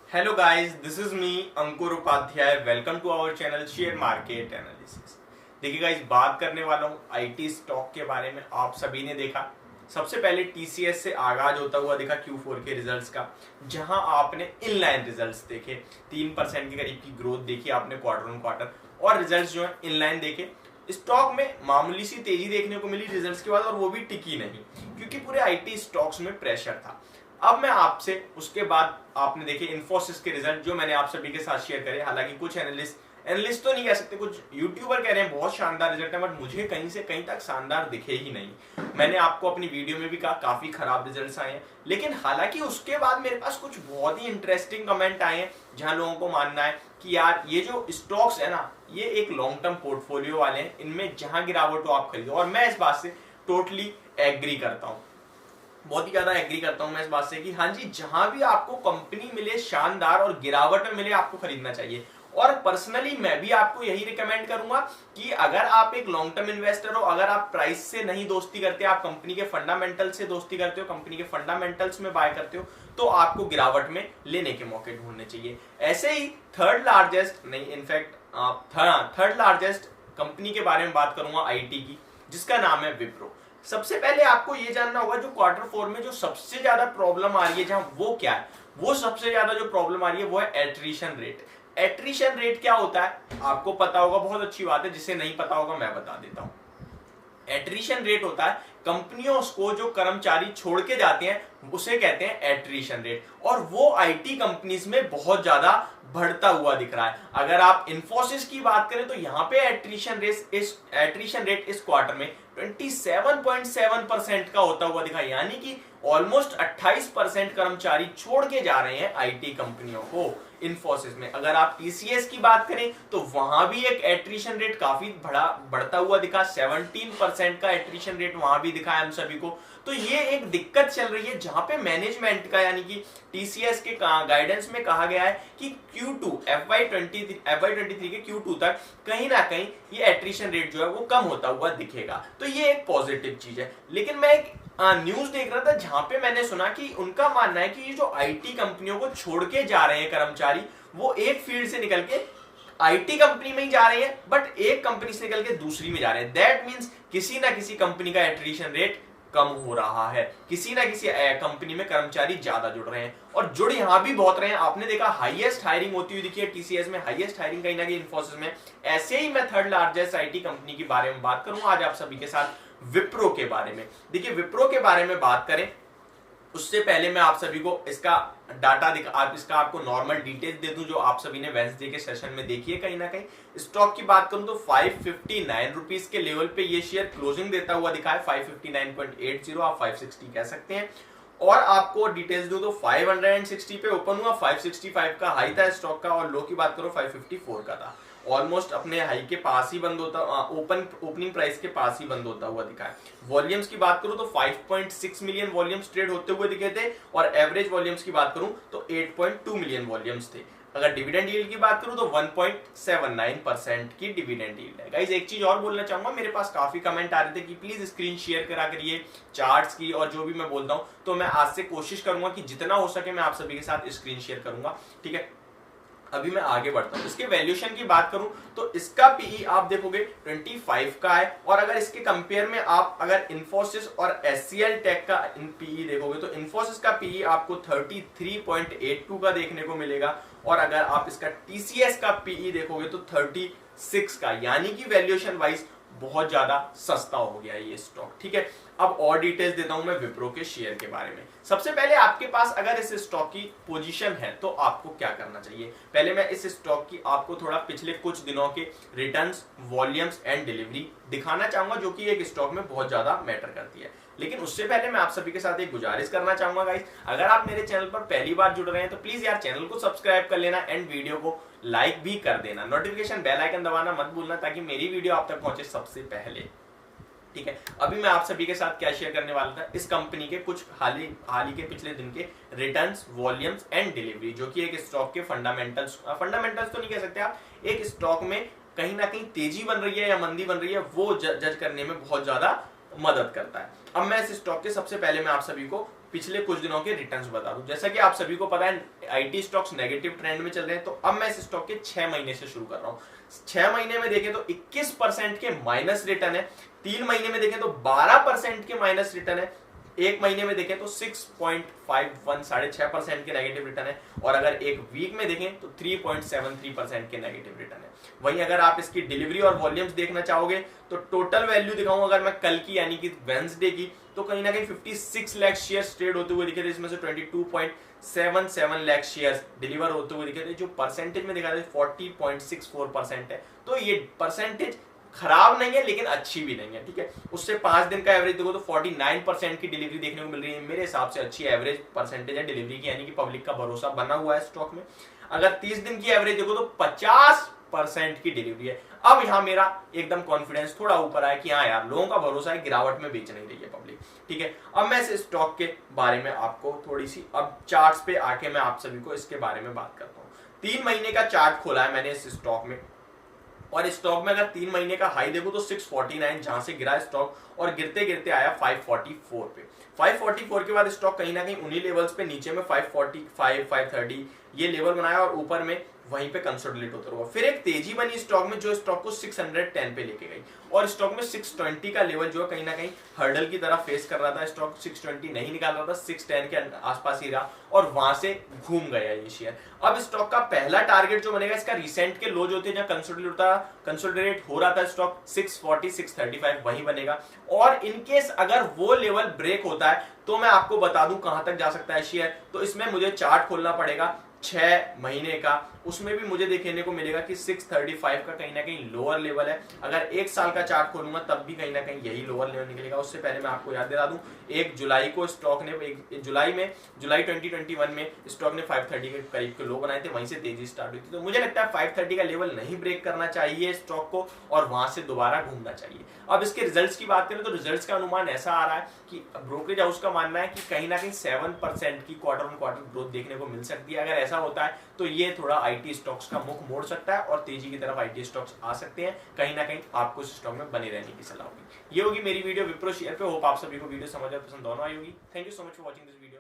Hello guys, this is me Ankur Upadhyay. Welcome to our channel share market analysis. देखिए guys, बात करने वाला हूँ आईटी स्टॉक के बारे में। आप सभी ने देखा, सबसे पहले टीसीएस से आगाज होता हुआ देखा Q4 के रिजल्ट्स का, जहां आपने इनलाइन रिजल्ट्स देखे। 3% के करीब की ग्रोथ देखी आपने क्वार्टर ऑन क्वार्टर, और रिजल्ट्स जो है इनलाइन देखे। स्टॉक में मामूली सी तेजी देखने को मिली रिजल्ट्स के बाद, और वो भी टिकी नहीं, क्योंकि पूरे आईटी स्टॉक्स में प्रेशर था। अब मैं आपसे उसके बाद आपने देखे इन्फोसिस के रिजल्ट, जो मैंने आप सभी के साथ शेयर करे। हालांकि कुछ एनालिस्ट तो नहीं कह सकते, कुछ यूट्यूबर कह रहे हैं बहुत शानदार रिजल्ट है, बट मुझे कहीं से कहीं तक शानदार दिखे ही नहीं। मैंने आपको अपनी वीडियो में भी कहा काफी खराब रिजल्ट्स आए हैं, लेकिन हालांकि उसके बाद मेरे पास कुछ बहुत ही इंटरेस्टिंग कमेंट आए हैं, जहां लोगों को मानना है कि यार ये जो स्टॉक्स है ना, ये एक लॉन्ग टर्म पोर्टफोलियो वाले हैं, इनमें जहां गिरावट हो आप खरीदो। और मैं इस बात से टोटली एग्री करता हूं, बहुत ही ज्यादा एग्री करता हूं मैं इस बात से कि हाँ जी, जहां भी आपको कंपनी मिले शानदार और गिरावट में मिले, आपको खरीदना चाहिए। और पर्सनली मैं भी आपको यही रिकमेंड करूंगा कि अगर आप एक लॉन्ग टर्म इन्वेस्टर हो, अगर आप प्राइस से नहीं दोस्ती करते, आप कंपनी के फंडामेंटल से दोस्ती करते हो, कंपनी के फंडामेंटल्स में बाय करते हो, तो आपको गिरावट में लेने के मौके ढूंढने चाहिए। ऐसे ही थर्ड लार्जेस्ट नहीं, इनफैक्ट थर्ड लार्जेस्ट कंपनी के बारे में बात करूंगा आईटी की, जिसका नाम है विप्रो। सबसे पहले आपको यह जानना होगा, जो Q4 में जो सबसे ज्यादा प्रॉब्लम आ रही है, जहां वो क्या है, वो सबसे ज्यादा जो प्रॉब्लम आ रही है वो है एट्रिशन रेट। एट्रिशन रेट क्या होता है आपको पता होगा, बहुत अच्छी बात है। जिसे नहीं पता होगा मैं बता देता हूं। एट्रिशन रेट होता है कंपनियों को जो कर्मचारी छोड़ के जाते हैं, उसे कहते हैं एट्रिशन रेट, और वो आईटी कंपनीज में बहुत ज्यादा बढ़ता हुआ दिख रहा है। अगर आप इन्फोसिस की बात करें तो यहां पे एट्रिशन रेट इस क्वार्टर में 27.7% का होता हुआ दिखा, यानी कि ऑलमोस्ट 28% कर्मचारी छोड़ के जा रहे हैं आईटी कंपनियों को इन्फोसिस में। अगर आप टीसीएस की बात करें तो वहां भी एक एट्रिशन रेट काफी बढ़ता हुआ दिखा, 17% का एट्रिशन रेट वहां भी दिखा है हम सभी को। तो ये एक दिक्कत चल रही है, जहां पे मैनेजमेंट का, यानी कि टीसीएस के गाइडेंस में कहा गया है कि Q2 FY23 के Q2 तक कहीं ना कहीं ये एट्रिशन रेट जो है वो कम होता हुआ दिखेगा। तो ये एक पॉजिटिव चीज है। लेकिन मैं एक न्यूज देख रहा था, जहां पे मैंने सुना कि उनका मानना है कि ये जो आईटी कंपनियों को छोड़ के जा रहे हैं कर्मचारी, वो एक फील्ड से निकल के आईटी कंपनी में ही जा रहे हैं, बट एक कंपनी से निकल के दूसरी में जा रहे हैं। दैट मींस किसी ना किसी कंपनी का एट्रिशन रेट कम हो रहा है, किसी ना किसी कंपनी में कर्मचारी ज्यादा जुड़ रहे हैं, और जुड़ यहां भी बहुत रहे हैं। आपने देखा हाईएस्ट हायरिंग होती हुई दिखी है टीसीएस में, हाईएस्ट हायरिंग कहीं ना कहीं इन्फोसिस में। ऐसे ही मैं थर्ड लार्जेस्ट आईटी कंपनी के बारे में बात करूंगा आज आप सभी के साथ, विप्रो के बारे में। देखिए, विप्रो के बारे में बात करें उससे पहले मैं आप सभी को इसका डाटा इसका आपको नॉर्मल डिटेल्स दे दूं, जो आप सभी ने वेंसडे के सेशन में देखी है। कहीं ना कहीं स्टॉक की बात करूं तो 559 रुपीस के लेवल पे ये शेयर क्लोजिंग देता हुआ दिखा है, 559.80, आप 560 कह सकते हैं। और आपको डिटेल्स दूं तो 560 पे ओपन हुआ, 565 का हाई था स्टॉक का, और लो की बात करो 554 का था। ऑलमोस्ट अपने हाई के पास ही बंद होता, ओपनिंग प्राइस के पास ही बंद होता हुआ दिखा है। वॉल्यूम्स की बात करूं तो 5.6 मिलियन वॉल्यूम्स ट्रेड होते हुए दिखे थे, और एवरेज वॉल्यूम्स की बात करूं तो 8.2 मिलियन वॉल्यूम्स थे। अगर डिविडेंड यील्ड की बात करूं तो 1.79% की डिविडेंड यील्ड है। गाइस, एक चीज और बोलना चाहूंगा, मेरे पास काफी कमेंट आ रहे थे कि प्लीज स्क्रीन शेयर करा करिए चार्ट्स की, और जो भी मैं बोलता हूं, तो मैं आज से कोशिश करूंगा कि जितना हो सके मैं आप सभी के साथ स्क्रीन शेयर करूंगा, ठीक है। अभी मैं आगे बढ़ता हूं। इसके वैल्यूएशन की बात करूं तो इसका पीई आप देखोगे 25 का है, और अगर इसके कंपेयर में आप अगर इन्फोसिस और एचसीएल टेक का पीई देखोगे तो इन्फोसिस का पीई आपको 33.82 का देखने को मिलेगा, और अगर आप इसका टीसीएस का पीई देखोगे तो 36 का, यानी कि वैल्यूएशन वाइज बहुत ज्यादा सस्ता हो गया ये स्टॉक, ठीक है। अब और डिटेल्स देता हूं मैं विप्रो के शेयर के बारे में। सबसे पहले आपके पास अगर इस स्टॉक की पोजीशन है तो आपको क्या करना चाहिए। पहले मैं इस स्टॉक की आपको थोड़ा पिछले कुछ दिनों के रिटर्न्स, वॉल्यूम्स एंड डिलीवरी दिखाना चाहूंगा, जो कि एक स्टॉक में बहुत ज्यादा मैटर करती है। लेकिन उससे पहले मैं आप सभी के साथ एक गुजारिश करना चाहूंगा गाइस, अगर आप मेरे चैनल पर पहली बार जुड़ रहे हैं तो प्लीज यार चैनल को सब्सक्राइब कर लेना, एंड वीडियो को लाइक भी कर देना, नोटिफिकेशन बेल आइकन दबाना मत भूलना, ताकि मेरी वीडियो आप तक पहुंचे सबसे पहले, ठीक है। अभी मैं आप सभी के साथ क्या शेयर करने वाला था, इस कंपनी के कुछ हाल ही के पिछले दिन के रिटर्न्स, वॉल्यूम्स एंड डिलीवरी, जो कि एक स्टॉक के फंडामेंटल्स तो नहीं कह सकते आप, एक स्टॉक में कहीं ना कहीं तेजी बन रही है या मंदी बन रही है, वो जज करने में बहुत ज्यादा मदद करता है। अब मैं इस स्टॉक के सबसे पहले मैं आप सभी को पिछले कुछ दिनों के रिटर्न्स बता दूं। जैसा कि आप सभी को पता है आईटी स्टॉक्स नेगेटिव ट्रेंड में चल रहे हैं, तो अब मैं इस स्टॉक के 6 महीने से शुरू कर रहा हूं। 6 महीने में देखें तो 21% के माइनस रिटर्न है, 3 महीने में देखें तो 12% के माइनस रिटर्न है, 1 महीने में देखें तो 6.51 6.5% के नेगेटिव रिटर्न है, और अगर एक वीक में देखें तो 3.73% के नेगेटिव रिटर्न है। वहीं अगर आप इसकी डिलीवरी और वॉल्यूम्स देखना चाहोगे तो टोटल वैल्यू दिखाऊं अगर मैं कल की यानी कि वेडनेसडे की, तो कहीं ना कहीं 56 लाख शेयर्स ट्रेड होते हुए दिखे थे, इसमें से 22.77 लाख शेयर्स डिलीवर होते हुए दिखे थे, जो परसेंटेज में दिखा थे 40.64% है। तो ये परसेंटेज खराब नहीं है लेकिन अच्छी भी नहीं है, ठीक है। उससे 5 दिन का एवरेज देखो तो 49% की डिलीवरी देखने को मिल रही है, मेरे हिसाब से अच्छी एवरेज परसेंटेज है डिलीवरी की, यानी कि पब्लिक का भरोसा बना हुआ है स्टॉक में। अगर 30 दिन की एवरेज देखो तो 50% की डिलीवरी है। अब यहां मेरा एकदम कॉन्फिडेंस थोड़ा ऊपर आया कि हाँ यार लोगों का भरोसा है, गिरावट में बेच नहीं रही है पब्लिक, ठीक है। अब मैं इस स्टॉक के बारे में आपको थोड़ी सी अब चार्ट्स पे आके मैं आप सभी को इसके बारे में बात करता हूँ। 3 महीने का चार्ट खोला है मैंने इस स्टॉक में, और इस स्टॉक में अगर 3 महीने का हाई देखो तो 649 जहां से गिरा स्टॉक, और गिरते गिरते आया 544 पे। 544 के बाद स्टॉक कहीं ना कहीं उन्हीं लेवल्स पे नीचे में 545 530 ये लेवल बनाया, और ऊपर में वहीं पे कंसोलिडेट होता रहा। फिर एक तेजी बनी स्टॉक में जो स्टॉक को 610 पे लेके गई, और स्टॉक में 620 का लेवल जो है कहीं ना कहीं हर्डल की तरह फेस कर रहा था। स्टॉक 620 नहीं निकाल रहा था, 610 के आसपास ही रहा, और वहां से घूम गया ये शेयर। अब स्टॉक का पहला टारगेट जो बनेगा, इसका रिसेंट के लो जो थे जहां कंसोलिडेट हो रहा था स्टॉक 640 635 वही बनेगा, और इनकेस अगर वो लेवल ब्रेक होता है तो मैं आपको बता दूं कहां तक जा सकता है शेयर। तो इसमें मुझे चार्ट खोलना पड़ेगा 6 महीने का, उसमें भी मुझे देखने को मिलेगा कि 635 का कहीं ना कहीं लोअर लेवल है। अगर 1 साल का चार्ट खोलूंगा तब भी कहीं ना कहीं यही लोअर लेवल निकलेगा। उससे पहले मैं आपको याद दिला दूं 1 जुलाई को स्टॉक ने जुलाई 2021 में स्टॉक ने 530 के करीब के लो बनाए थे, वहीं से तेजी स्टार्ट हुई थी। तो मुझे लगता है 530 का लेवल नहीं ब्रेक करना चाहिए स्टॉक को, और वहां से दोबारा घूमना चाहिए। अब इसके रिजल्ट्स की बात करें तो रिजल्ट्स का अनुमान ऐसा आ रहा है कि ब्रोकरेज हाउस का मानना है कि कहीं ना कहीं 7% की क्वार्टर ऑन क्वार्टर ग्रोथ देखने को मिल सकती है। अगर ऐसा होता है तो ये थोड़ा आईटी स्टॉक्स का मुख मोड़ सकता है, और तेजी की तरफ आईटी स्टॉक्स आ सकते हैं। कहीं ना कहीं आपको इस स्टॉक में बने रहने की सलाह होगी। ये होगी मेरी वीडियो विप्रो शेयर पे। होप आप सभी को वीडियो समझ और पसंद दोनों आई होगी। Thank you so much for watching this video.